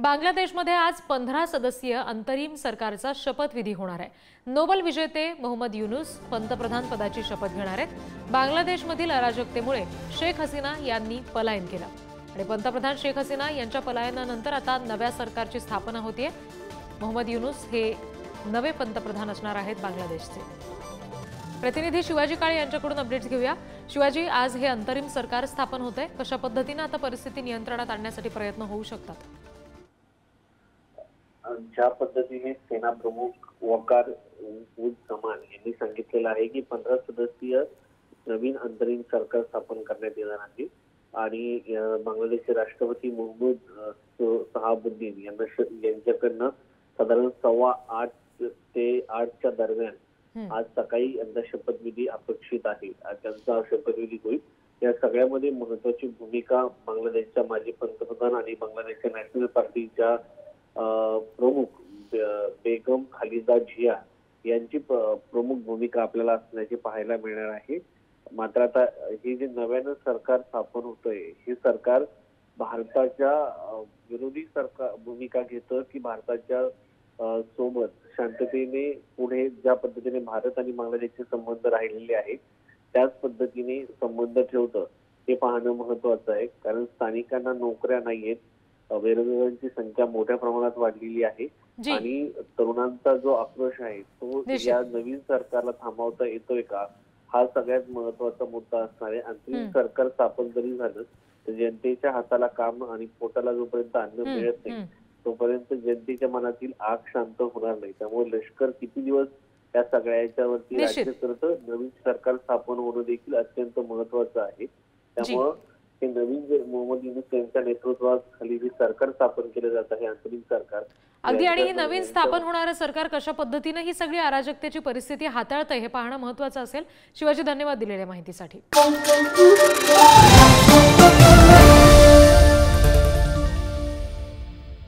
बांगलादेशमध्ये आज 15 सदस्यीय अंतरिम सरकारचा शपथविधी होणार आहे। नोबेल विजेते मोहम्मद युनूस पंतप्रधान पदाची शपथ घेणार आहेत। बांगलादेशमधील अराजकतेमुळे शेख हसीना यांनी पलायन केलं आणि पंतप्रधान शेख हसीना यांच्या पलायनानंतर आता नव्या सरकारची स्थापना होतीये। मोहम्मद युनूस हे नवे पंतप्रधान असणार आहेत बांगलादेशचे। प्रतिनिधी शिवाजी काळे यांच्याकडून अपडेट्स घेऊया। शिवाजी, आज हे अंतरिम सरकार स्थापन होते, कशा पद्धतीने आता परिस्थिती नियंत्रणात आणण्यासाठी प्रयत्न होऊ शकतात? ज्या पद्धतीने सेना प्रमुख वकार उझ्झमान यांनी सांगितलेलं आहे की 15 सदस्यीय नवीन अंतरिम सरकार स्थापन करण्यात येणार आहे आणि बांगलादेशचे राष्ट्रपती मोहम्मद शहाबुद्दीन यांच्याकडनं साधारण 7:15 ते 8च्या दरम्यान आज सकाळी यांचा शपथविधी अपेक्षित आहे। त्यांचा शपथविधी होईल। या सगळ्यामध्ये महत्वाची भूमिका बांगलादेशच्या माजी पंतप्रधान आणि बांगलादेशच्या नॅशनल पार्टीच्या प्रमुख बेगम खालिदा जिया यांची प्रमुख भूमिका आपल्याला असण्याची पाहायला मिळणार आहे। मात्र आता हे जे नव्यानं सरकार स्थापन होतंय हे सरकार भारताच्या विरोधी सरकार भूमिका घेतं की भारताच्या सोबत शांततेने पुढे ज्या पद्धतीने भारत आणि बांगलादेशचे संबंध राहिलेले आहेत त्याच पद्धतीने संबंध ठेवतं हे पाहणं महत्वाचं आहे। कारण स्थानिकांना नोकऱ्या नाहीयेत, बेरोजगारांची संख्या मोठ्या प्रमाणात वाढलेली आहे आणि तरुणांचा जो आक्रोश आहे तो या नवीन सरकारला थांबवता येतोय का, हा सगळ्यात महत्वाचा मुद्दा असणार आहे। अंतरिम सरकार स्थापन जरी झालं तर जनतेच्या हाताला काम आणि पोटाला जोपर्यंत अन्न मिळत नाही तोपर्यंत जनतेच्या मनातील आग शांत होणार नाही। त्यामुळे लष्कर किती दिवस या सगळ्याच्यावरती राज्य करतं, नवीन सरकार स्थापन होणं देखील अत्यंत महत्वाचं आहे। त्यामुळं हे नवीन जे मोहम्मद युनूस यांच्या नेतृत्वाखाली जे सरकार स्थापन केलं जात आहे अंतरिम सरकार अगदी, आणि हे नवीन स्थापन होणारं सरकार कशा पद्धतीने ही सगळी अराजकतेची परिस्थिती हाताळतंय हे पाहणं महत्वाचं असेल। शिवाजी, धन्यवाद दिलेल्या माहितीसाठी।